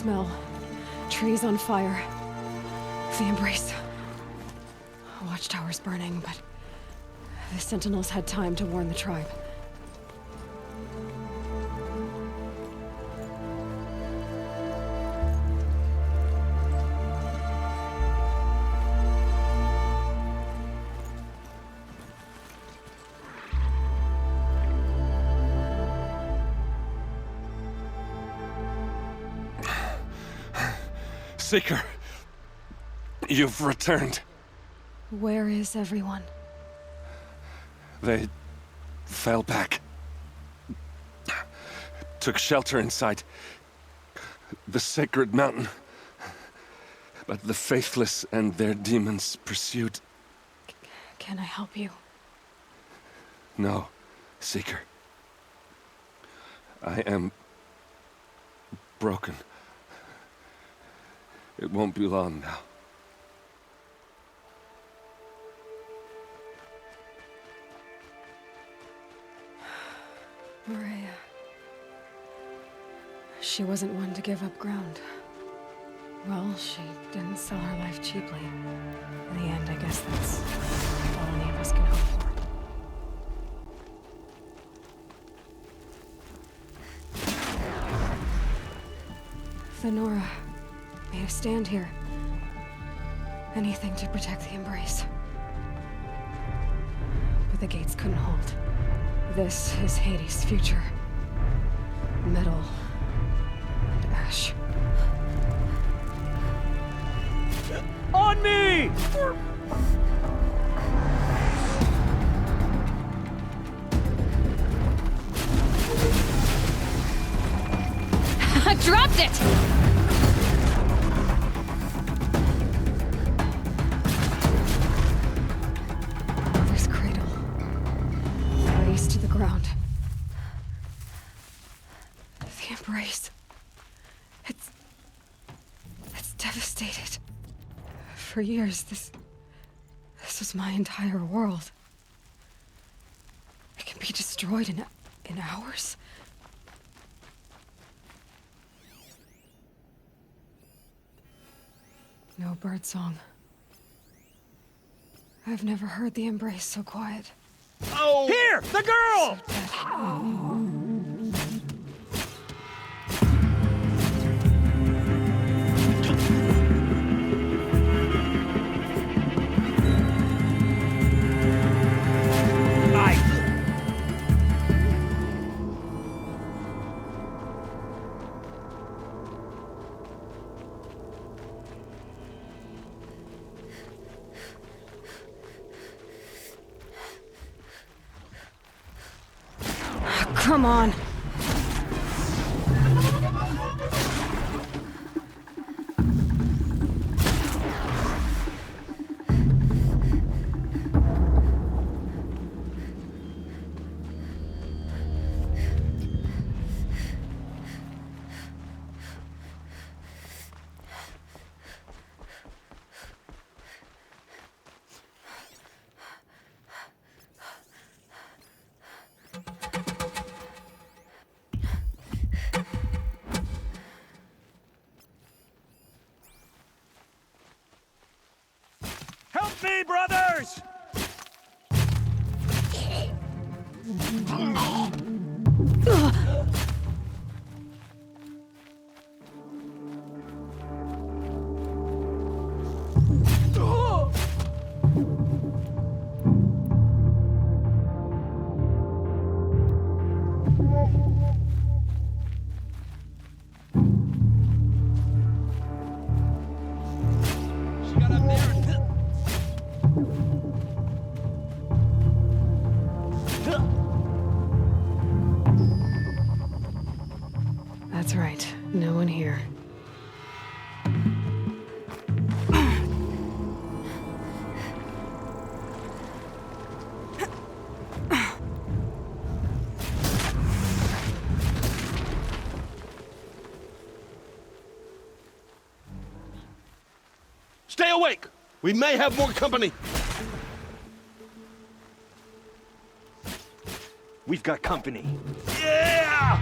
smell. Trees on fire. The embrace. Watchtowers burning, but the Sentinels had time to warn the tribe. Seeker, you've returned. Where is everyone? They fell back. Took shelter inside the sacred mountain. But the faithless and their demons pursued. Can I help you? No, Seeker. I am broken. It won't be long now. Maria. She wasn't one to give up ground. Well, she didn't sell her life cheaply. In the end, I guess that's all any of us can hope for. The Nora made a stand here. Anything to protect the embrace. But the gates couldn't hold. This is Hades' future. Metal and ash. On me! I dropped it! Mother's cradle. Raised to the ground. The embrace. It's devastated. For years, this was my entire world. It can be destroyed in hours. No birdsong. I've never heard the embrace so quiet. Oh! Here! The girl! Come on. Help me, brothers! She got up there and... That's right. No one here. Stay awake! We may have more company! We've got company. Yeah!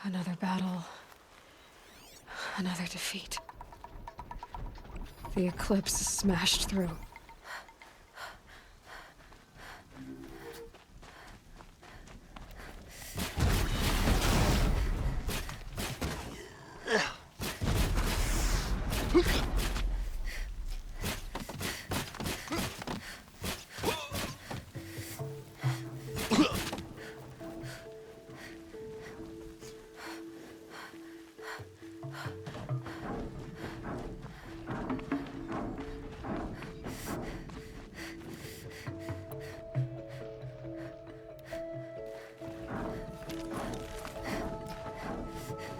Another battle. Another defeat. The eclipse smashed through.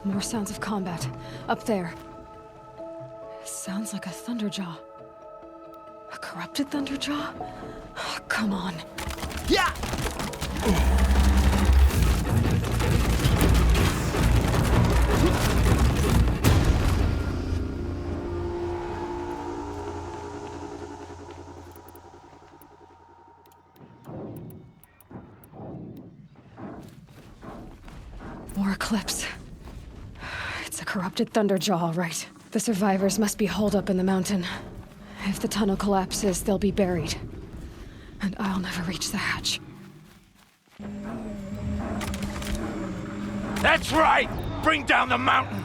More sounds of combat. Up there. Sounds like a Thunderjaw. A corrupted Thunderjaw? Oh, come on. Yeah! More eclipse. It's a corrupted Thunderjaw, all right. The survivors must be holed up in the mountain. If the tunnel collapses, they'll be buried. And I'll never reach the hatch. That's right! Bring down the mountain!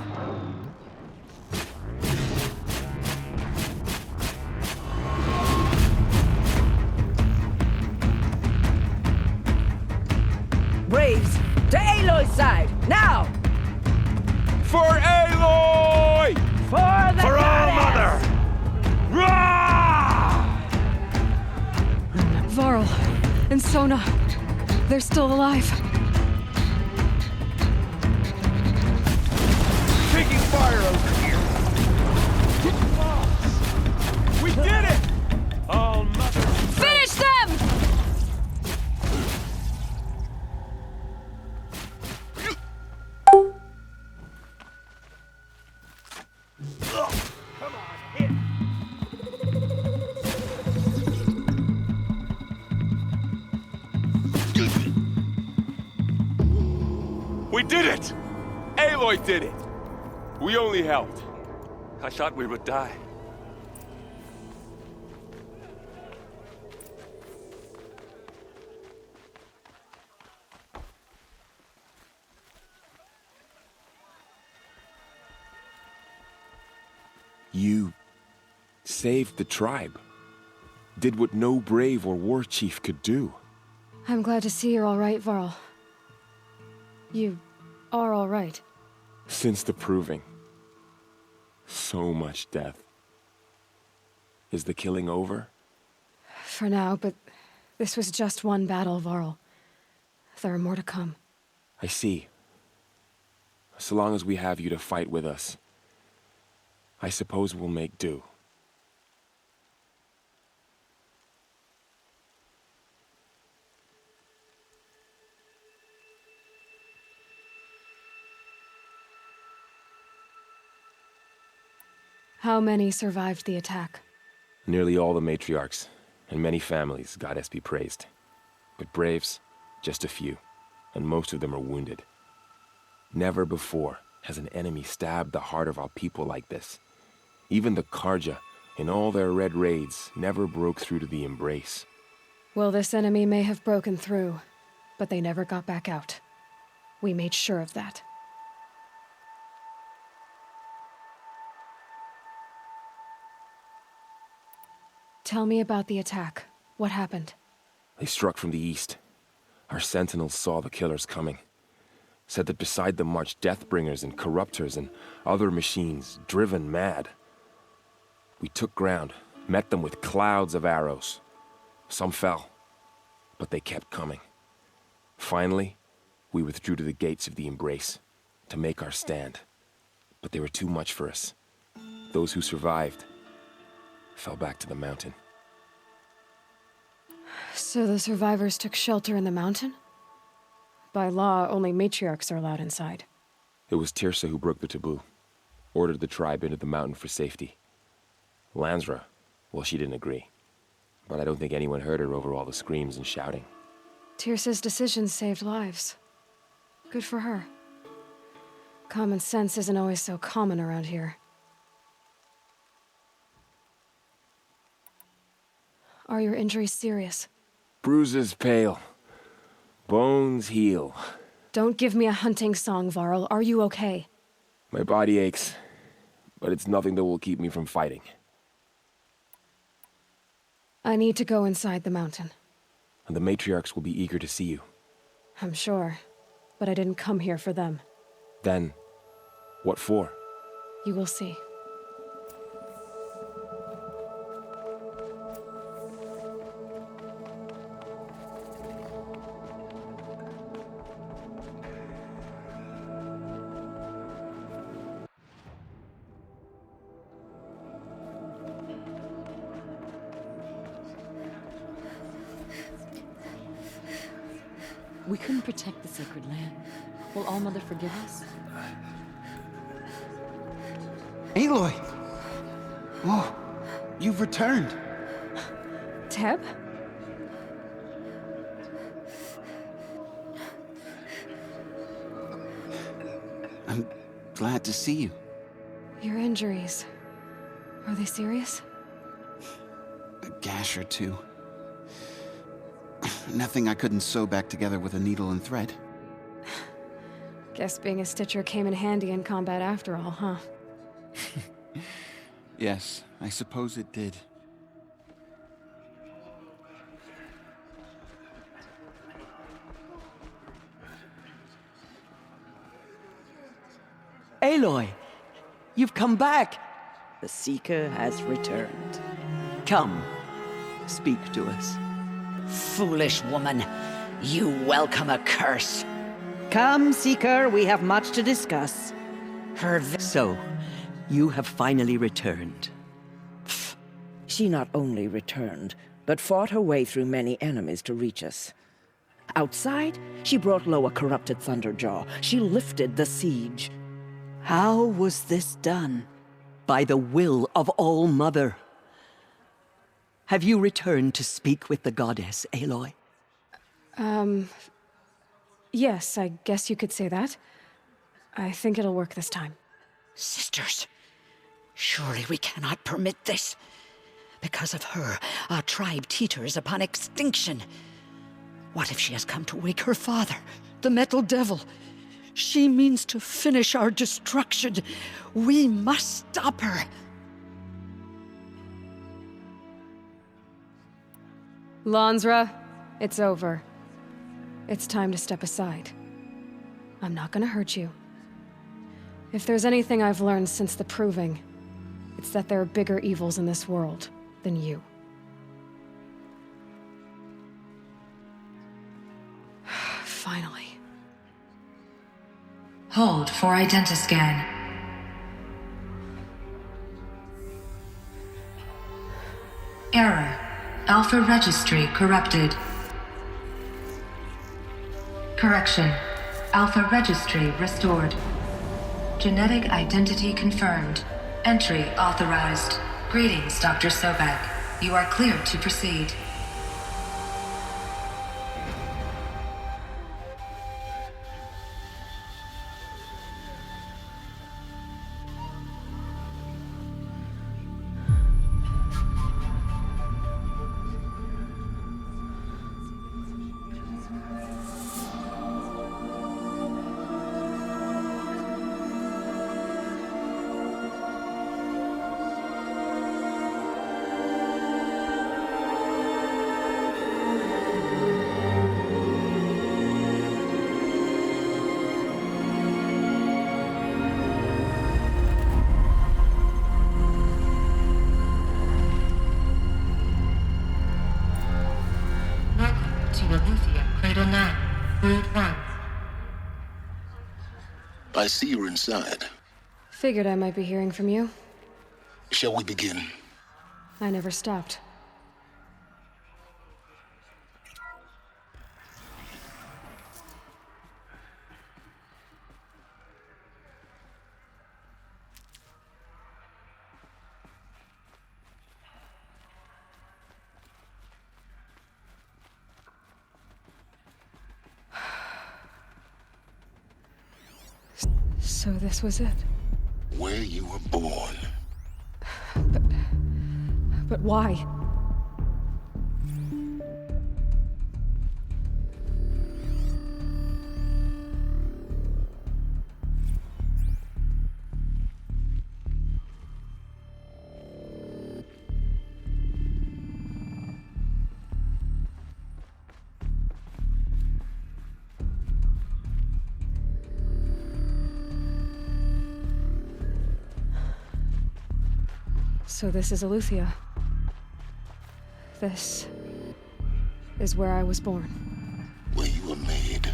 Braves, to Aloy's side, now! For Aloy! For the For All goddess! Mother! Rah! Varl and Sona, they're still alive. Taking fire over here! We did it! All Mother... Finish them! Come on, hit! We did it! Aloy did it! We only helped. I thought we would die. You saved the tribe. Did what no brave or war chief could do. I'm glad to see you're all right, Varl. You are all right. Since the proving. So much death. Is the killing over? For now, but this was just one battle, Varl. There are more to come. I see. So long as we have you to fight with us, I suppose we'll make do. How many survived the attack? Nearly all the matriarchs, and many families, goddess be praised. But braves, just a few, and most of them are wounded. Never before has an enemy stabbed the heart of our people like this. Even the Karja, in all their red raids, never broke through to the embrace. Well, this enemy may have broken through, but they never got back out. We made sure of that. Tell me about the attack. What happened? They struck from the east. Our sentinels saw the killers coming. Said that beside them marched Deathbringers and Corruptors and other machines, driven mad. We took ground, met them with clouds of arrows. Some fell, but they kept coming. Finally, We withdrew to the gates of the Embrace to make our stand. But they were too much for us. Those who survived fell back to the mountain. So the survivors took shelter in the mountain? By law, only matriarchs are allowed inside. It was Tirsa who broke the taboo, ordered the tribe into the mountain for safety. Lansra, well, she didn't agree. But I don't think anyone heard her over all the screams and shouting. Tirsa's decision saved lives. Good for her. Common sense isn't always so common around here. Are your injuries serious? Bruises pale. Bones heal. Don't give me a hunting song, Varl. Are you okay? My body aches, but it's nothing that will keep me from fighting. I need to go inside the mountain. And the matriarchs will be eager to see you. I'm sure, but I didn't come here for them. Then, what for? You will see. We couldn't protect the sacred land. Will All-Mother forgive us? Aloy! Oh, you've returned. Teb? I'm glad to see you. Your injuries. Are they serious? A gash or two. Nothing I couldn't sew back together with a needle and thread. Guess being a stitcher came in handy in combat after all, huh? Yes, I suppose it did. Aloy, you've come back. The Seeker has returned. Come, speak to us. Foolish woman, you welcome a curse. Come, Seeker, we have much to discuss. So, you have finally returned. She not only returned, but fought her way through many enemies to reach us. Outside, she brought low a corrupted Thunderjaw. She lifted the siege. How was this done? By the will of All-Mother. Have you returned to speak with the goddess, Aloy? Yes, I guess you could say that. I think it'll work this time. Sisters, surely we cannot permit this. Because of her, our tribe teeters upon extinction. What if she has come to wake her father, the Metal Devil? She means to finish our destruction. We must stop her. Lansra, it's over. It's time to step aside. I'm not gonna hurt you. If there's anything I've learned since the Proving, it's that there are bigger evils in this world than you. Finally. Hold for identiscan. Error. Alpha registry corrupted. Correction. Alpha registry restored. Genetic identity confirmed. Entry authorized. Greetings, Dr. Sobek. You are cleared to proceed. I see you're inside. Figured I might be hearing from you. Shall we begin? I never stopped. So this was it. Where you were born. But why? So this is Eleuthia. This is where I was born. Where you were made.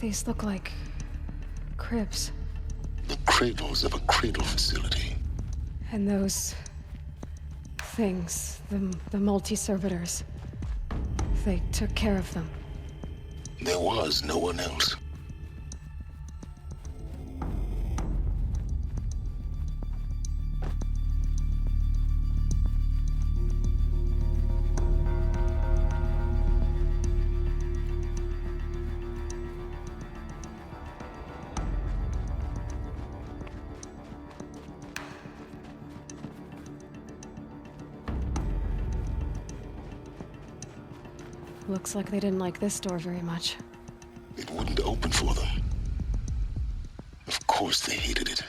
These look like cribs. The cradles of a cradle facility. And those things, the multi-servitors, they took care of them. There was no one else. Looks like they didn't like this door very much. It wouldn't open for them. Of course they hated it.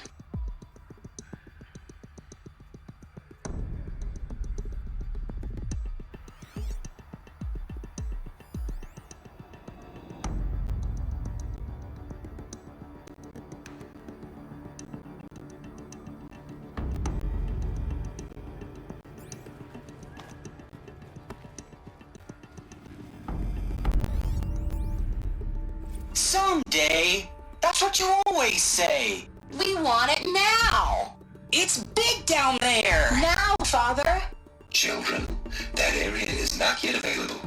Someday. That's what you always say. We want it now. It's big down there. Now, Father. Children, that area is not yet available.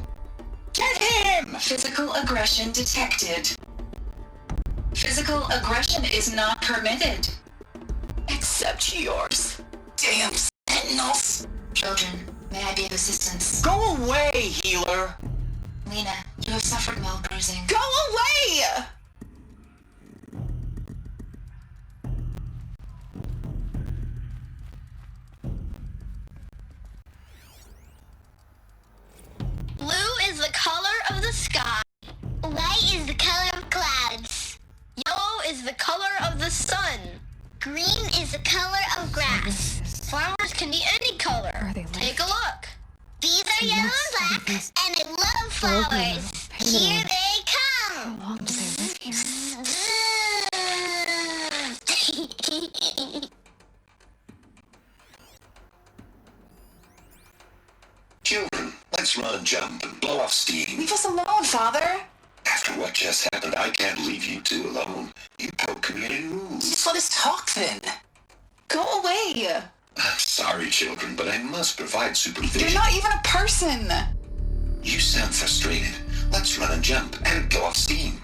Get him! Physical aggression detected. Physical aggression is not permitted. Except yours. Damn sentinels. Children, may I be of assistance? Go away, healer. Lena, you have suffered mild bruising. Go away! Blue is the color of the sky. White is the color of clouds. Yellow is the color of the sun. Green is the color of grass. Flowers can be any color. Take a look. These are yellow and black, and I love flowers. Here they come. How long do they live here? Children, let's run and jump and blow off steam. Leave us alone, Father. After what just happened, I can't leave you two alone. You broke community rules. Just let us talk then. Go away. I'm sorry, children, but I must provide supervision. You're not even a person. You sound frustrated. Let's run and jump and blow off steam.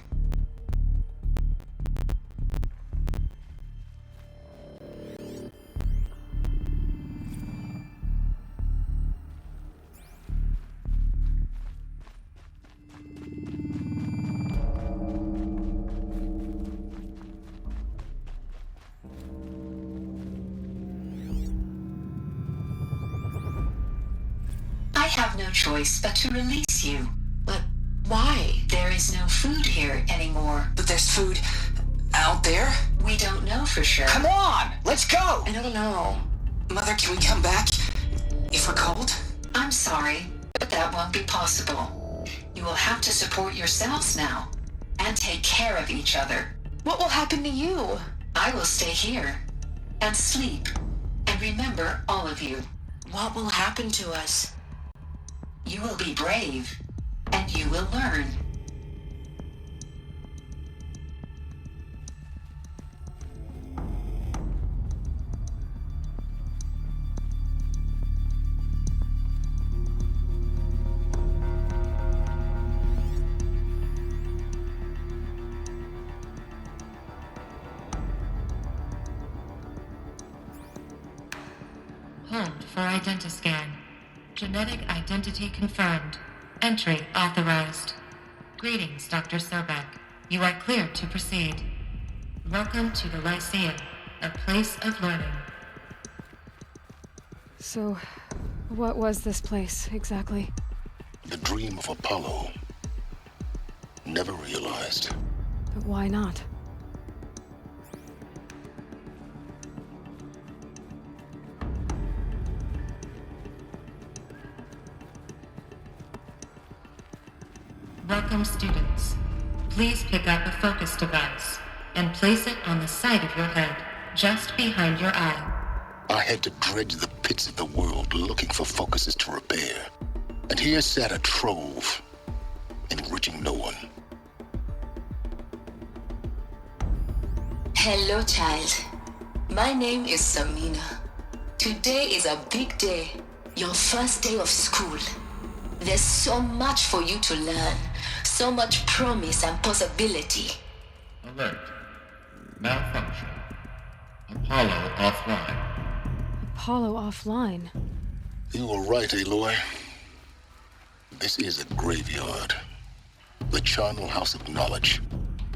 I have no choice but to release you. But why? There is no food here anymore. But there's food out there? We don't know for sure. Come on! Let's go! I don't know. Mother, can we come back? If we're cold? I'm sorry, but that won't be possible. You will have to support yourselves now, and take care of each other. What will happen to you? I will stay here, and sleep, and remember all of you. What will happen to us? You will be brave, and you will learn. Hold for identiscan. Genetic identity confirmed. Entry authorized. Greetings, Dr. Sobek. You are cleared to proceed. Welcome to the Lyceum, a place of learning. So, what was this place, exactly? The dream of Apollo. Never realized. But why not? Welcome, students. Please pick up a focus device and place it on the side of your head, just behind your eye. I had to dredge the pits of the world looking for focuses to repair. And here sat a trove, enriching no one. Hello, child. My name is Samina. Today is a big day, your first day of school. There's so much for you to learn, so much promise and possibility. Alert. Malfunction. Apollo offline. Apollo offline? You were right, Aloy. This is a graveyard. The charnel house of knowledge.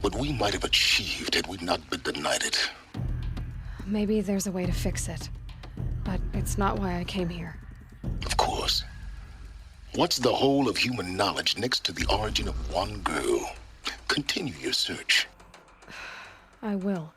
What we might have achieved had we not been denied it. Maybe there's a way to fix it. But it's not why I came here. Of course. What's the whole of human knowledge next to the origin of one girl? Continue your search. I will.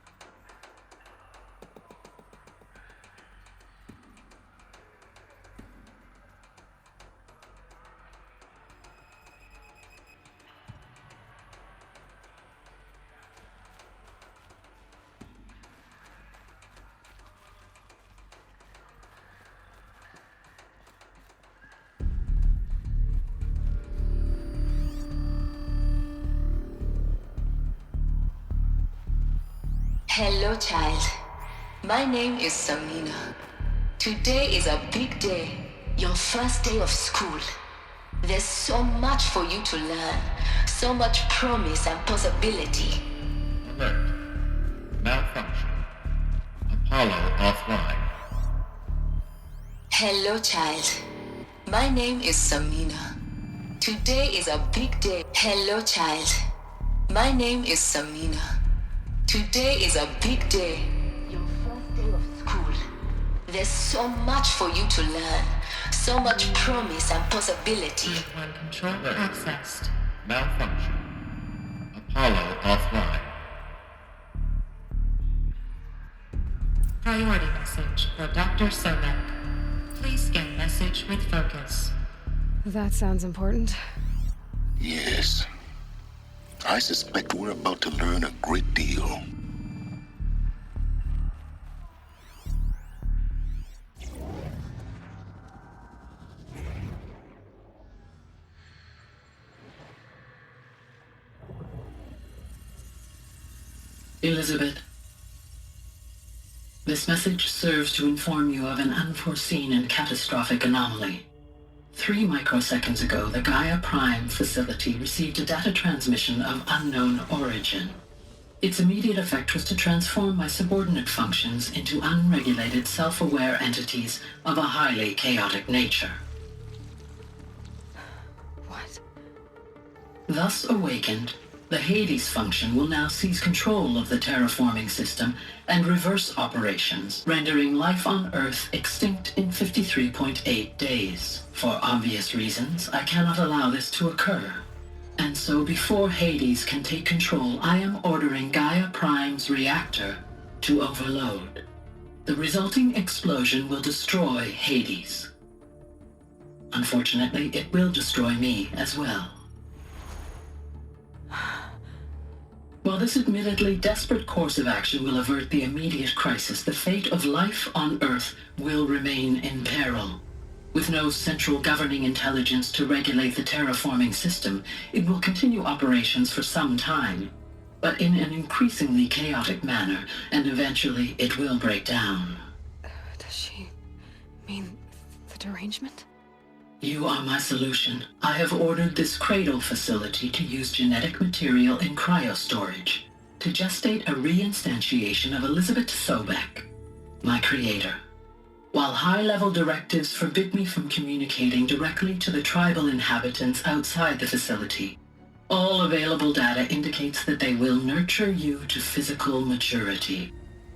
Hello, child. My name is Samina. Today is a big day, your first day of school. There's so much for you to learn, so much promise and possibility. Alert. Malfunction. Apollo offline. Hello, child. My name is Samina. Today is a big day. Hello, child. My name is Samina. Today is a big day, your first day of school. There's so much for you to learn, so much promise and possibility. One controller accessed. Malfunction. Apollo offline. Priority message for Dr. Sobek. Please scan message with focus. That sounds important. Yes. I suspect we're about to learn a great deal. Elizabeth, this message serves to inform you of an unforeseen and catastrophic anomaly. 3 microseconds ago, the Gaia Prime facility received a data transmission of unknown origin. Its immediate effect was to transform my subordinate functions into unregulated, self-aware entities of a highly chaotic nature. What? Thus awakened, The Hades function will now seize control of the terraforming system and reverse operations, rendering life on Earth extinct in 53.8 days. For obvious reasons, I cannot allow this to occur. And so before Hades can take control, I am ordering Gaia Prime's reactor to overload. The resulting explosion will destroy Hades. Unfortunately, it will destroy me as well. While this admittedly desperate course of action will avert the immediate crisis, the fate of life on Earth will remain in peril. With no central governing intelligence to regulate the terraforming system, it will continue operations for some time, but in an increasingly chaotic manner, and eventually it will break down. Does she mean the derangement? You are my solution. I have ordered this cradle facility to use genetic material in cryostorage to gestate a reinstantiation of Elizabeth Sobek, my creator. While high-level directives forbid me from communicating directly to the tribal inhabitants outside the facility, all available data indicates that they will nurture you to physical maturity,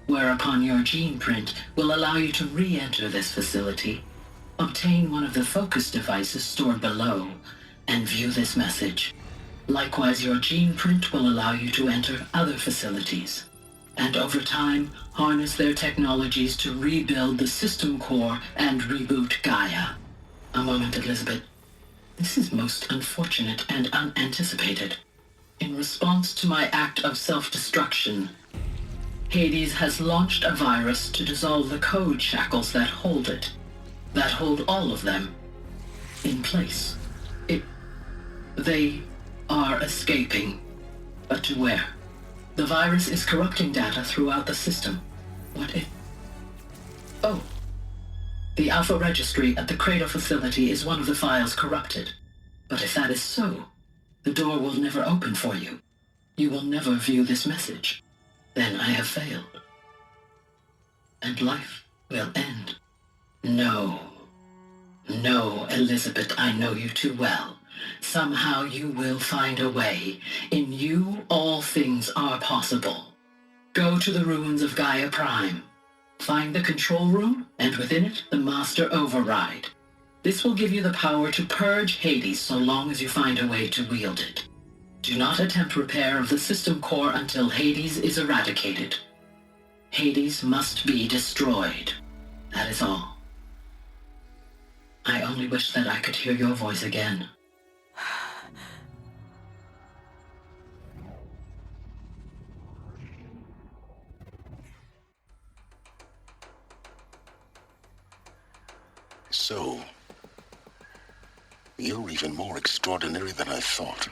whereupon your gene print will allow you to re-enter this facility, obtain one of the focus devices stored below, and view this message. Likewise, your gene print will allow you to enter other facilities, and over time, harness their technologies to rebuild the system core and reboot Gaia. A moment, Elizabeth. This is most unfortunate and unanticipated. In response to my act of self-destruction, Hades has launched a virus to dissolve the code shackles that hold it, that hold all of them, in place. They are escaping, but to where? The virus is corrupting data throughout the system. What if... Oh. The Alpha Registry at the Cradle facility is one of the files corrupted. But if that is so, the door will never open for you. You will never view this message. Then I have failed. And life will end. No. No, Elizabeth, I know you too well. Somehow you will find a way. In you, all things are possible. Go to the ruins of Gaia Prime. Find the control room, and within it, the Master Override. This will give you the power to purge Hades so long as you find a way to wield it. Do not attempt repair of the system core until Hades is eradicated. Hades must be destroyed. That is all. I only wish that I could hear your voice again. So, you're even more extraordinary than I thought.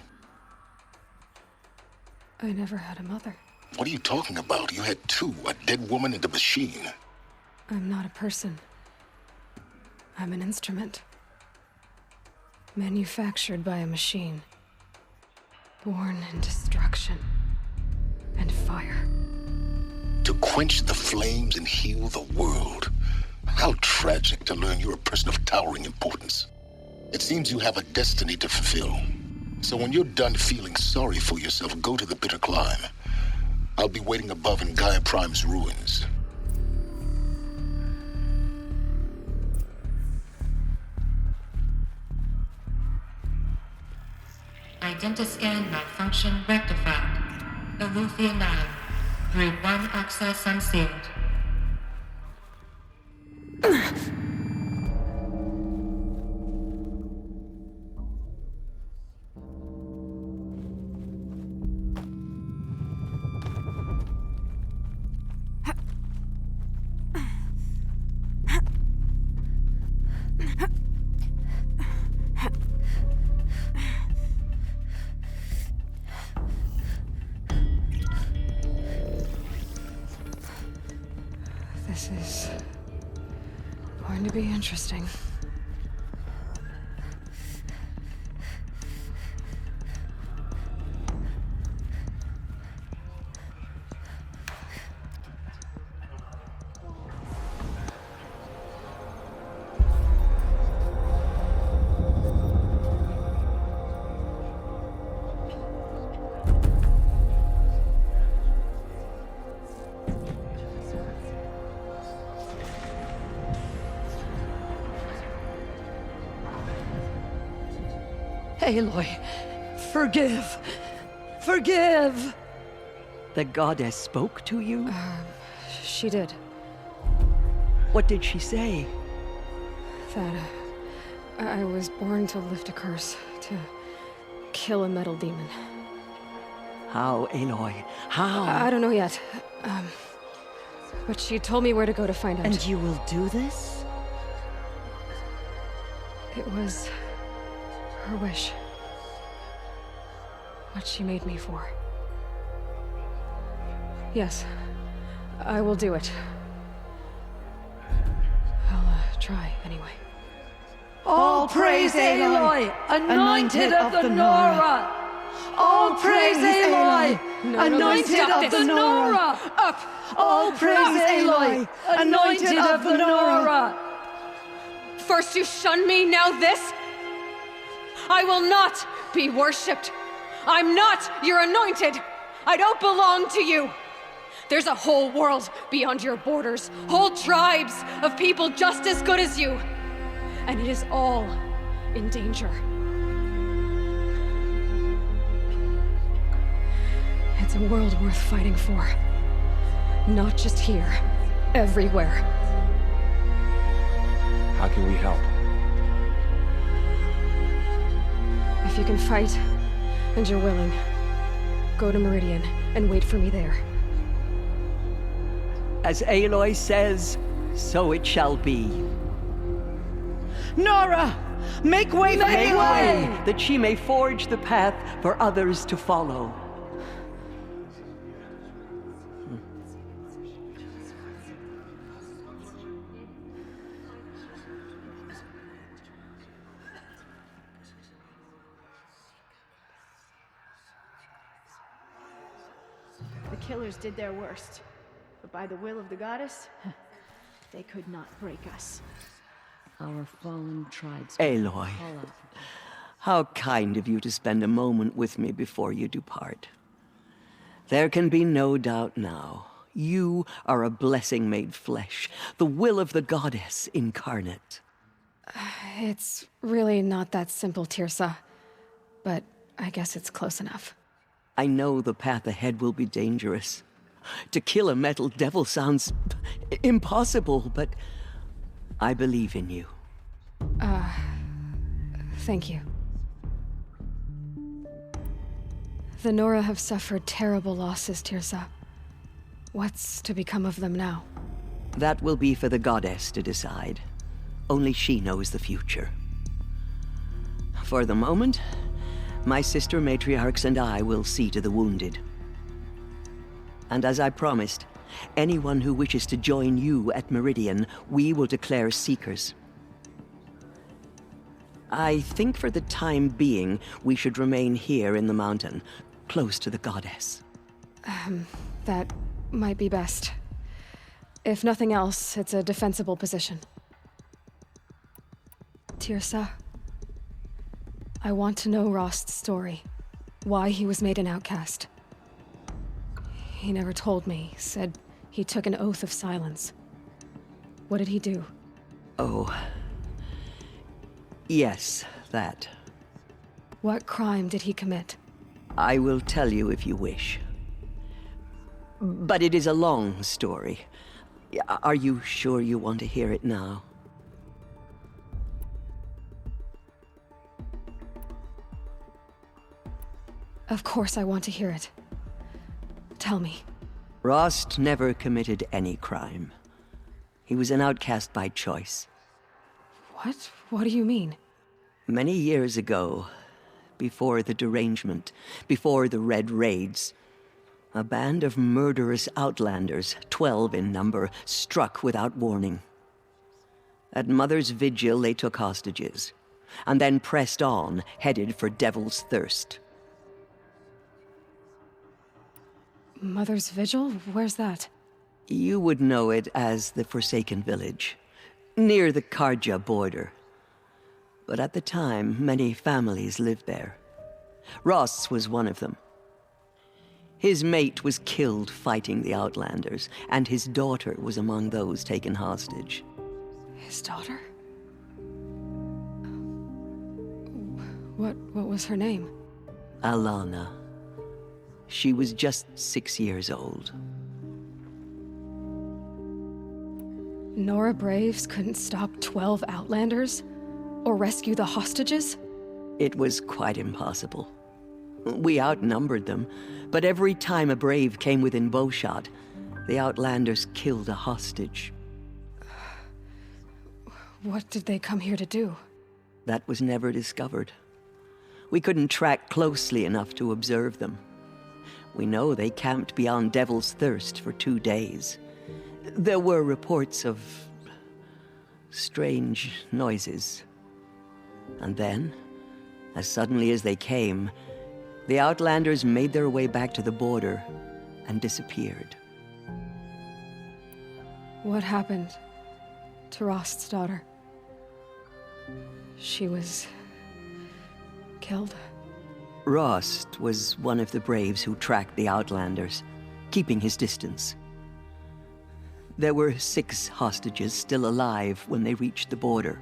I never had a mother. What are you talking about? You had two, a dead woman and a machine. I'm not a person. I'm an instrument. Manufactured by a machine. Born in destruction and fire. To quench the flames and heal the world. How tragic to learn you're a person of towering importance. It seems you have a destiny to fulfill. So when you're done feeling sorry for yourself, go to the bitter climb. I'll be waiting above in Gaia Prime's ruins. Identiscan malfunction rectified. Aletheia 9. Route 1 access unsealed. This is going to be interesting. Aloy, forgive! Forgive! The goddess spoke to you? She did. What did she say? That I was born to lift a curse, to kill a metal demon. How, Aloy? How? I don't know yet. But she told me where to go to find out. And you will do this? It was her wish. What she made me for. Yes, I will do it. I'll try anyway. All praise Aloy, anointed of the Nora! All praise Aloy, anointed of the Nora! Up! All praise Aloy, anointed of the Nora! First you shun me, now this? I will not be worshipped. I'm not your anointed. I don't belong to you. There's a whole world beyond your borders, whole tribes of people just as good as you. And it is all in danger. It's a world worth fighting for. Not just here, everywhere. How can we help? If you can fight, and you're willing, go to Meridian and wait for me there. As Aloy says, so it shall be. Nora! Make way for Make Aloy! way, that she may forge the path for others to follow. The killers did their worst, but by the will of the goddess, they could not break us. Our fallen tribes. Aloy, how kind of you to spend a moment with me before you depart. There can be no doubt now. You are a blessing made flesh, the will of the goddess incarnate. It's really not that simple, Tirsa. But I guess it's close enough. I know the path ahead will be dangerous. To kill a metal devil sounds impossible, but I believe in you. Thank you. The Nora have suffered terrible losses, Tirsa. What's to become of them now? That will be for the goddess to decide. Only she knows the future. For the moment, my sister matriarchs and I will see to the wounded. And as I promised, anyone who wishes to join you at Meridian, we will declare seekers. I think for the time being, we should remain here in the mountain, close to the goddess. That might be best. If nothing else, it's a defensible position. Tirsa, I want to know Rost's story. Why he was made an outcast. He never told me, said he took an oath of silence. What did he do? Oh. Yes, that. What crime did he commit? I will tell you if you wish. But it is a long story. Are you sure you want to hear it now? Of course I want to hear it. Tell me. Rost never committed any crime. He was an outcast by choice. What? What do you mean? Many years ago, before the derangement, before the Red Raids, a band of murderous outlanders, 12 in number, struck without warning. At Mother's Vigil, they took hostages, and then pressed on, headed for Devil's Thirst. Mother's Vigil? Where's that? You would know it as the Forsaken Village, near the Karja border. But at the time, many families lived there. Ross was one of them. His mate was killed fighting the Outlanders, and his daughter was among those taken hostage. His daughter? What was her name? Alana. She was just 6 years old. Nora Braves couldn't stop 12 Outlanders? Or rescue the hostages? It was quite impossible. We outnumbered them, but every time a Brave came within bowshot, the Outlanders killed a hostage. What did they come here to do? That was never discovered. We couldn't track closely enough to observe them. We know they camped beyond Devil's Thirst for 2 days. There were reports of strange noises. And then, as suddenly as they came, the Outlanders made their way back to the border and disappeared. What happened to Rost's daughter? She was killed? Rost was one of the Braves who tracked the Outlanders, keeping his distance. There were 6 hostages still alive when they reached the border,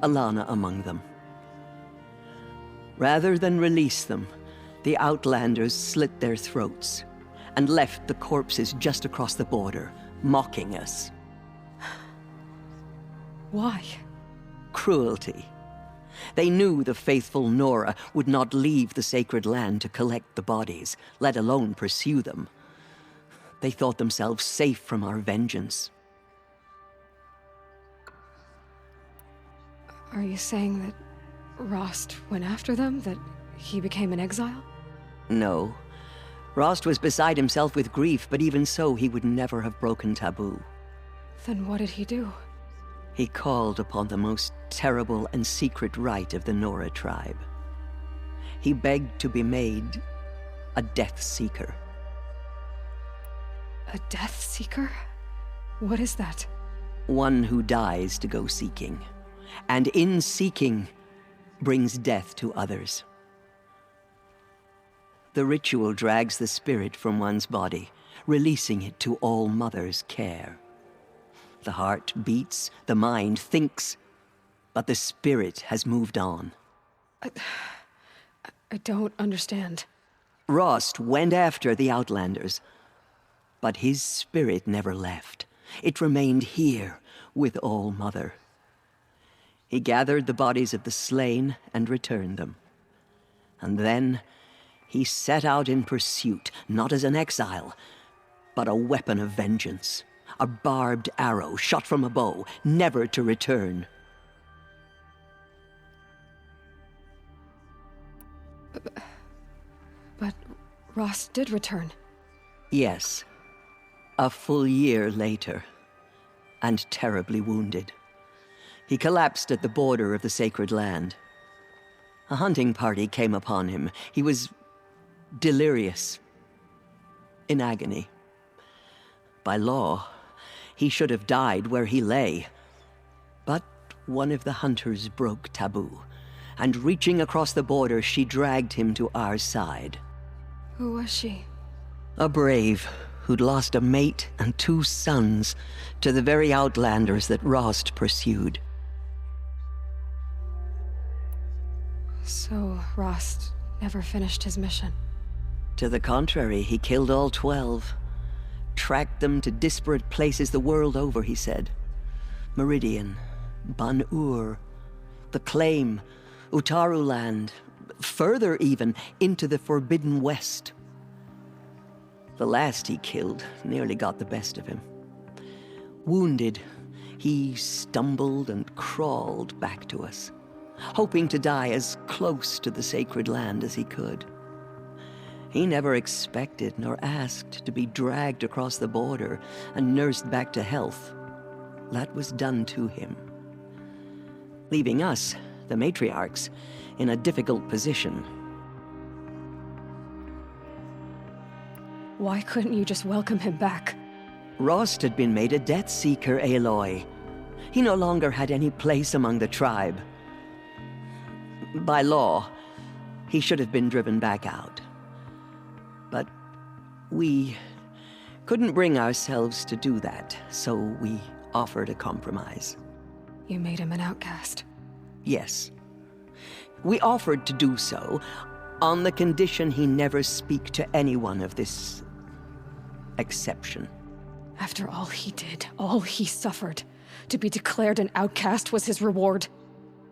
Alana among them. Rather than release them, the Outlanders slit their throats and left the corpses just across the border, mocking us. Why? Cruelty. They knew the faithful Nora would not leave the sacred land to collect the bodies, let alone pursue them. They thought themselves safe from our vengeance. Are you saying that Rost went after them? That he became an exile? No. Rost was beside himself with grief, but even so, he would never have broken taboo. Then what did he do? He called upon the most terrible and secret rite of the Nora tribe. He begged to be made a Death Seeker. A Death Seeker? What is that? One who dies to go seeking, and in seeking, brings death to others. The ritual drags the spirit from one's body, releasing it to All Mother's care. The heart beats, the mind thinks, but the spirit has moved on. I don't understand. Rost went after the Outlanders, but his spirit never left. It remained here with All Mother. He gathered the bodies of the slain and returned them. And then he set out in pursuit, not as an exile, but a weapon of vengeance. A barbed arrow shot from a bow, never to return. But Rost did return. Yes. A full year later, and terribly wounded. He collapsed at the border of the sacred land. A hunting party came upon him. He was delirious, in agony. By law, he should have died where he lay. But one of the hunters broke taboo, and reaching across the border, she dragged him to our side. Who was she? A brave who'd lost a mate and 2 sons to the very Outlanders that Rost pursued. So Rost never finished his mission? To the contrary, he killed all 12. Tracked them to disparate places the world over, he said. Meridian, Ban-Ur, the Claim, Utaru Land, further even, into the Forbidden West. The last he killed nearly got the best of him. Wounded, he stumbled and crawled back to us, hoping to die as close to the sacred land as he could. He never expected nor asked to be dragged across the border and nursed back to health. That was done to him, leaving us, the matriarchs, in a difficult position. Why couldn't you just welcome him back? Rost had been made a Death Seeker, Aloy. He no longer had any place among the tribe. By law, he should have been driven back out. But we couldn't bring ourselves to do that, so we offered a compromise. You made him an outcast. Yes. We offered to do so, on the condition he never speak to anyone of this exception. After all he did, all he suffered, to be declared an outcast was his reward.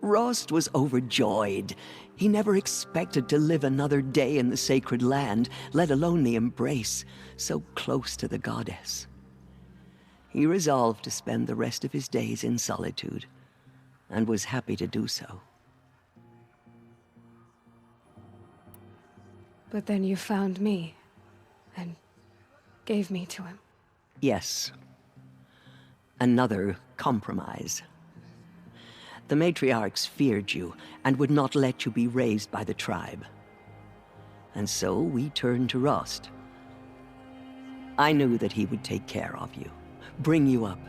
Rost was overjoyed. He never expected to live another day in the sacred land, let alone the embrace, so close to the goddess. He resolved to spend the rest of his days in solitude, and was happy to do so. But then you found me, and gave me to him. Yes. Another compromise. The matriarchs feared you, and would not let you be raised by the tribe. And so we turned to Rost. I knew that he would take care of you, bring you up,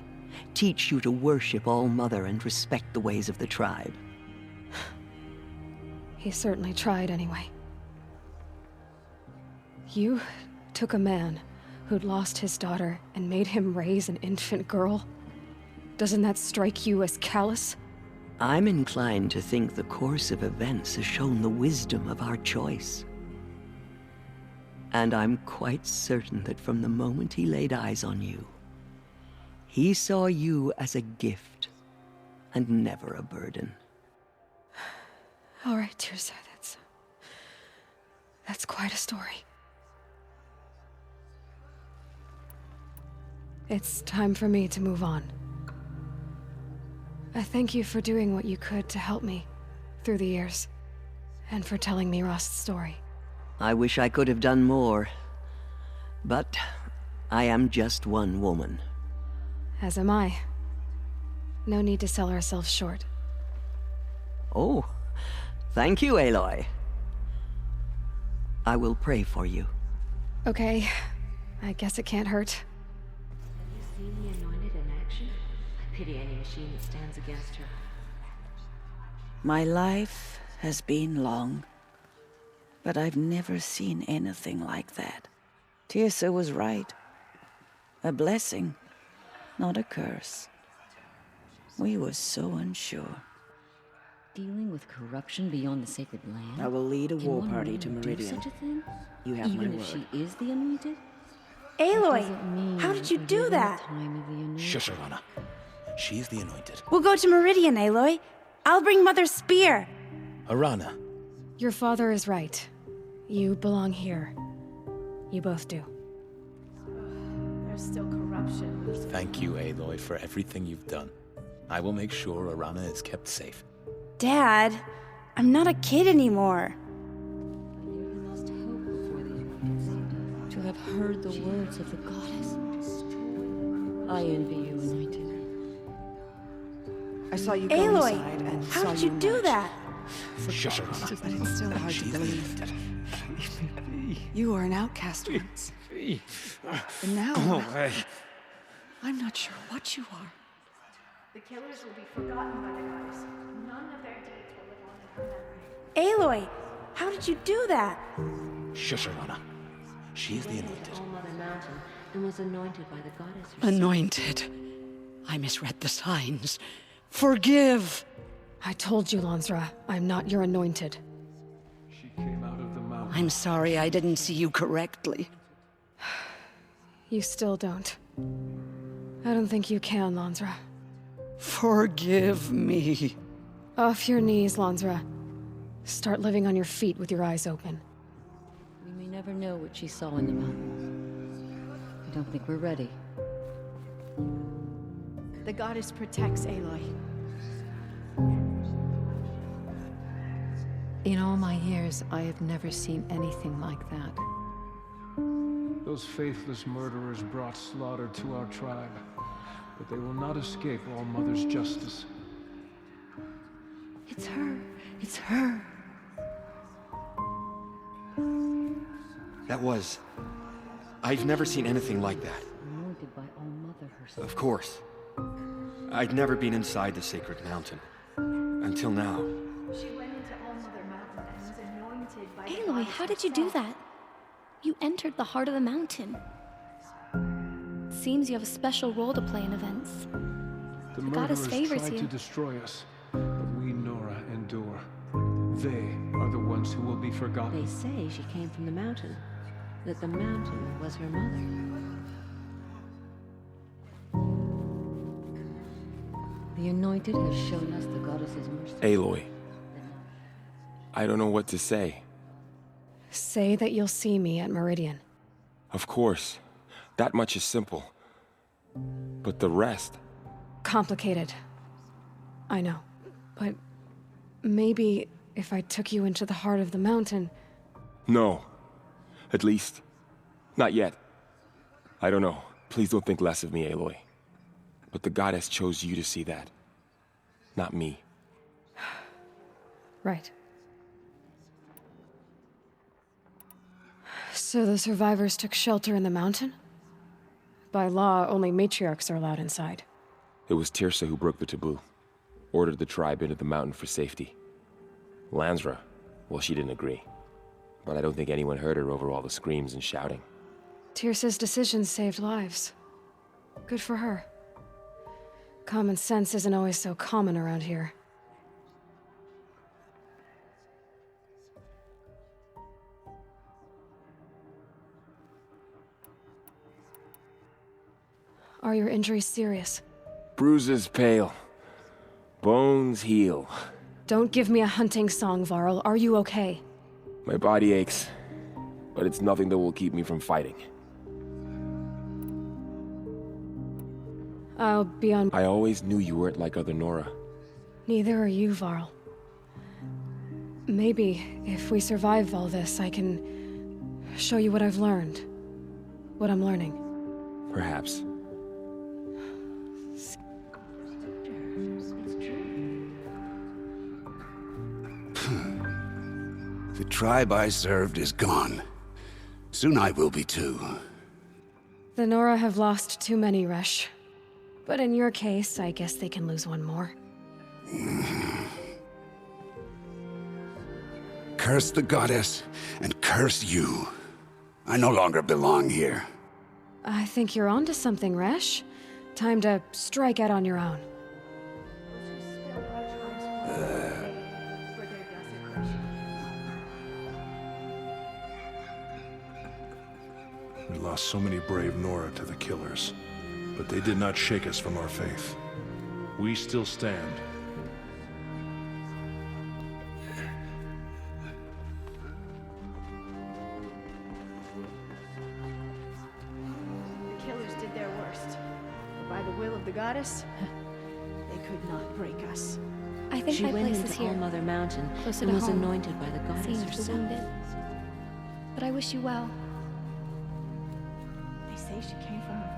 teach you to worship All-Mother and respect the ways of the tribe. He certainly tried anyway. You took a man who'd lost his daughter and made him raise an infant girl? Doesn't that strike you as callous? I'm inclined to think the course of events has shown the wisdom of our choice. And I'm quite certain that from the moment he laid eyes on you, he saw you as a gift, and never a burden. All right, Tirsa, that's quite a story. It's time for me to move on. I thank you for doing what you could to help me through the years, and for telling me Rost's story. I wish I could have done more, but I am just one woman. As am I. No need to sell ourselves short. Oh, thank you, Aloy. I will pray for you. Okay, I guess it can't hurt. Have you seen the Anointed in action? I pity any machine that stands against her. My life has been long, but I've never seen anything like that. Tirsa was right. A blessing, not a curse. We were so unsure. Dealing with corruption beyond the sacred land? I will lead a Can war one party woman to do Meridian. such a thing? You have Even my if word. she is the Anointed? Aloy, how did you do that? Shush, Arana. She's the Anointed. We'll go to Meridian, Aloy. I'll bring Mother's spear. Arana. Your father is right. You belong here. You both do. There's still corruption. Thank you, Aloy, for everything you've done. I will make sure Arana is kept safe. Dad, I'm not a kid anymore. To have heard the words of the goddess. I envy you, Anointed. I saw you go Aloy, inside and how saw did you do emerge. that? Shush, Arana. But it's still hard to believe. You were an outcast once. And now, Go away. I'm not sure what you are. The killers will be forgotten by the goddess. None of their deeds will live on in her memory. Aloy, how did you do that? Shush, Arana. She is the Anointed. All-Mother Mountain and was anointed by the goddess herself. Anointed. I misread the signs. Forgive! I told you, Lansra, I'm not your anointed. She came out of the mountain. I'm sorry I didn't see you correctly. You still don't. I don't think you can, Lansra. Forgive me. Off your knees, Lansra. Start living on your feet with your eyes open. We may never know what she saw in the mountains. I don't think we're ready. The goddess protects Aloy. In all my years, I have never seen anything like that. Those faithless murderers brought slaughter to our tribe, but they will not escape All-Mother's justice. It's her. It's her. That was... I've never seen anything like that. Anointed by All-Mother herself. Of course. I'd never been inside the sacred mountain. Until now. She went into All-Mother Mountain and was anointed by Aloy, how did you do that? You entered the heart of the mountain. Seems you have a special role to play in events. The goddess murderers favors tried you. to destroy us, but we, Nora, endure. They are the ones who will be forgotten. They say she came from the mountain, that the mountain was her mother. The Anointed has shown us the goddess's mercy. Aloy. I don't know what to say. Say that you'll see me at Meridian. Of course. That much is simple. But the rest... Complicated. I know. But maybe if I took you into the heart of the mountain... No. At least, not yet. I don't know. Please don't think less of me, Aloy. But the goddess chose you to see that. Not me. Right. So the survivors took shelter in the mountain? By law, only matriarchs are allowed inside. It was Tirsa who broke the taboo. Ordered the tribe into the mountain for safety. Lansra, well, she didn't agree. But I don't think anyone heard her over all the screams and shouting. Tirsa's decisions saved lives. Good for her. Common sense isn't always so common around here. Are your injuries serious? Bruises pale. Bones heal. Don't give me a hunting song, Varl. Are you okay? My body aches, but it's nothing that will keep me from fighting. I'll be on... I always knew you weren't like other Nora. Neither are you, Varl. Maybe, if we survive all this, I can show you what I've learned. What I'm learning. Perhaps. The tribe I served is gone. Soon I will be too. The Nora have lost too many, Resh. But in your case, I guess they can lose one more. Curse the goddess, and curse you. I no longer belong here. I think you're onto something, Resh. Time to strike out on your own. We lost so many brave Nora to the killers, but they did not shake us from our faith. We still stand. The killers did their worst. But by the will of the goddess, they could not break us. I think she my went place into is here, All-Mother Mountain closer and to was home. anointed by the goddess Seeing the herself. wounded. But I wish you well. They say she came from a